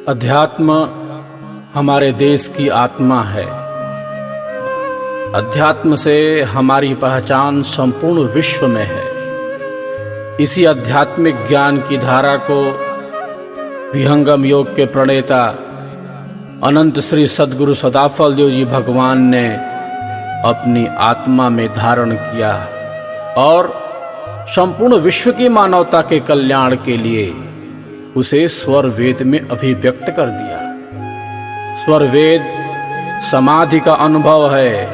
अध्यात्म हमारे देश की आत्मा है। अध्यात्म से हमारी पहचान संपूर्ण विश्व में है। इसी आध्यात्मिक ज्ञान की धारा को विहंगम योग के प्रणेता अनंत श्री सद्गुरु सदाफल देव जी भगवान ने अपनी आत्मा में धारण किया और संपूर्ण विश्व की मानवता के कल्याण के लिए उसे स्वर वेद में अभिव्यक्त कर दिया। स्वर वेद समाधि का अनुभव है।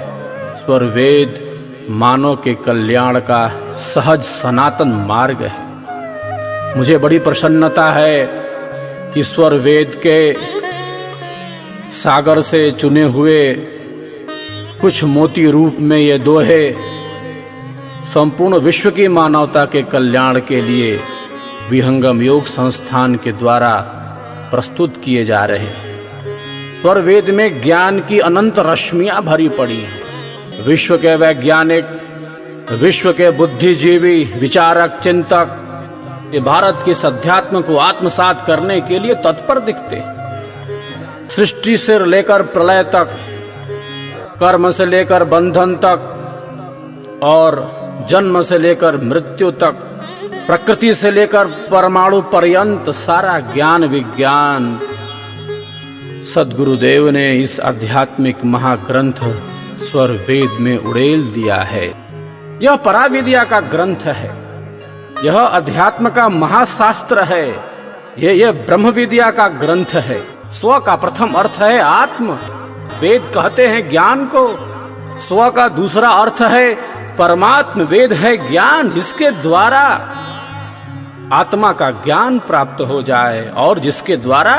स्वर वेद मानव के कल्याण का सहज सनातन मार्ग है। मुझे बड़ी प्रसन्नता है कि स्वर वेद के सागर से चुने हुए कुछ मोती रूप में ये दोहे संपूर्ण विश्व की मानवता के कल्याण के लिए विहंगम योग संस्थान के द्वारा प्रस्तुत किए जा रहे हैं। स्वर वेद में ज्ञान की अनंत रश्मियां भरी पड़ी हैं। विश्व के वैज्ञानिक, विश्व के बुद्धिजीवी, विचारक, चिंतक ये भारत के अध्यात्म को आत्मसात करने के लिए तत्पर दिखते। सृष्टि से लेकर प्रलय तक, कर्म से लेकर बंधन तक और जन्म से लेकर मृत्यु तक, प्रकृति से लेकर परमाणु पर्यंत सारा ज्ञान विज्ञान सद्गुरुदेव ने इस आध्यात्मिक महाग्रंथ स्वर वेद में उड़ेल दिया है। यह पराविद्या का ग्रंथ है। यह अध्यात्म का महाशास्त्र है। यह ब्रह्म विद्या का ग्रंथ है। स्व का प्रथम अर्थ है आत्म। वेद कहते हैं ज्ञान को। स्व का दूसरा अर्थ है परमात्म। वेद है ज्ञान जिसके द्वारा आत्मा का ज्ञान प्राप्त हो जाए और जिसके द्वारा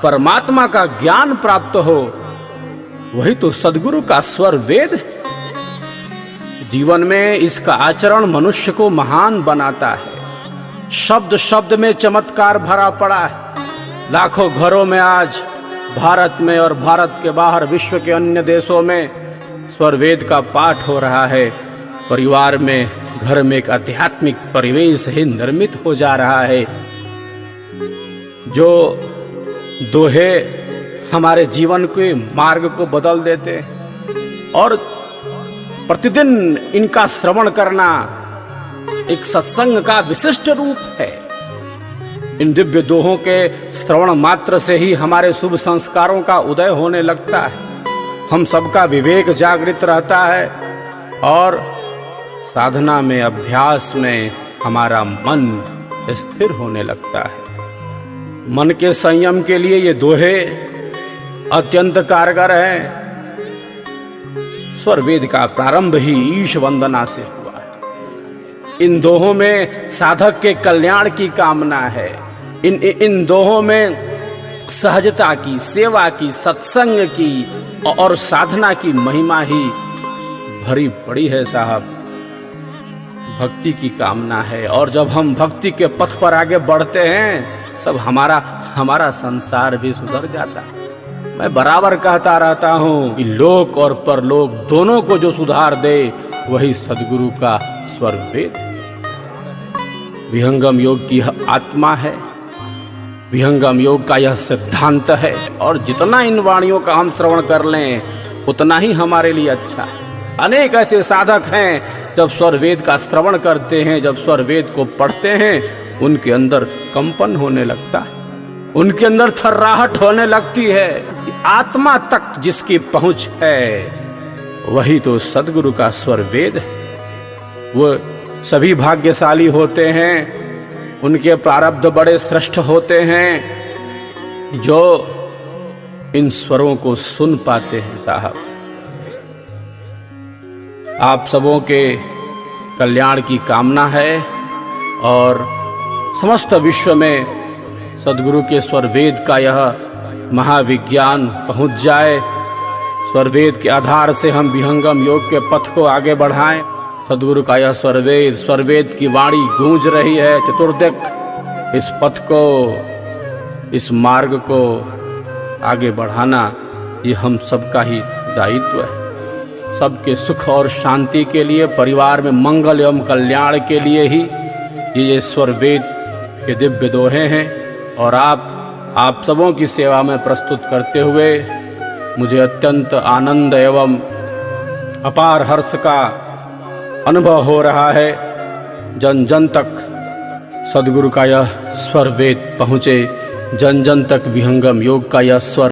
परमात्मा का ज्ञान प्राप्त हो, वही तो सद्गुरु का स्वर वेद है। जीवन में इसका आचरण मनुष्य को महान बनाता है। शब्द शब्द में चमत्कार भरा पड़ा है। लाखों घरों में आज भारत में और भारत के बाहर विश्व के अन्य देशों में स्वर वेद का पाठ हो रहा है। परिवार में, घर में एक आध्यात्मिक परिवेश ही निर्मित हो जा रहा है। जो दोहे हमारे जीवन के मार्ग को बदल देते हैं और प्रतिदिन इनका श्रवण करना एक सत्संग का विशिष्ट रूप है। इन दिव्य दोहों के श्रवण मात्र से ही हमारे शुभ संस्कारों का उदय होने लगता है। हम सबका विवेक जागृत रहता है और साधना में, अभ्यास में हमारा मन स्थिर होने लगता है। मन के संयम के लिए ये दोहे अत्यंत कारगर हैं। स्वर वेद का प्रारंभ ही ईश वंदना से हुआ है। इन दोहों में साधक के कल्याण की कामना है। इन दोहों में सहजता की, सेवा की, सत्संग की और साधना की महिमा ही भरी पड़ी है साहब। भक्ति की कामना है और जब हम भक्ति के पथ पर आगे बढ़ते हैं तब हमारा संसार भी सुधर जाता है। मैं बराबर कहता रहता हूँ कि लोक और परलोक दोनों को जो सुधार दे वही सद्गुरु का स्वर वेद। विहंगम योग की यह आत्मा है। विहंगम योग का यह सिद्धांत है और जितना इन वाणियों का हम श्रवण कर लें उतना ही हमारे लिए अच्छा है। अनेक ऐसे साधक हैं जब स्वर वेद का श्रवण करते हैं, जब स्वर वेद को पढ़ते हैं, उनके अंदर कंपन होने लगता है, उनके अंदर थर्राहट होने लगती है कि आत्मा तक जिसकी पहुंच है वही तो सद्गुरु का स्वर वेद है। वो सभी भाग्यशाली होते हैं, उनके प्रारब्ध बड़े श्रेष्ठ होते हैं जो इन स्वरों को सुन पाते हैं साहब। आप सबों के कल्याण की कामना है और समस्त विश्व में सद्गुरु के स्वर वेद का यह महाविज्ञान पहुंच जाए। स्वर वेद के आधार से हम विहंगम योग के पथ को आगे बढ़ाएं। सद्गुरु का यह स्वर वेद की वाणी गूंज रही है चतुर्दिक। इस पथ को, इस मार्ग को आगे बढ़ाना ये हम सबका ही दायित्व है। सबके सुख और शांति के लिए, परिवार में मंगल एवं कल्याण के लिए ही ये स्वर वेद के दिव्य दोहे हैं और आप आप सबों की सेवा में प्रस्तुत करते हुए मुझे अत्यंत आनंद एवं अपार हर्ष का अनुभव हो रहा है। जन जन तक सद्गुरु का यह स्वर वेद पहुँचे, जन जन तक विहंगम योग का यह स्वर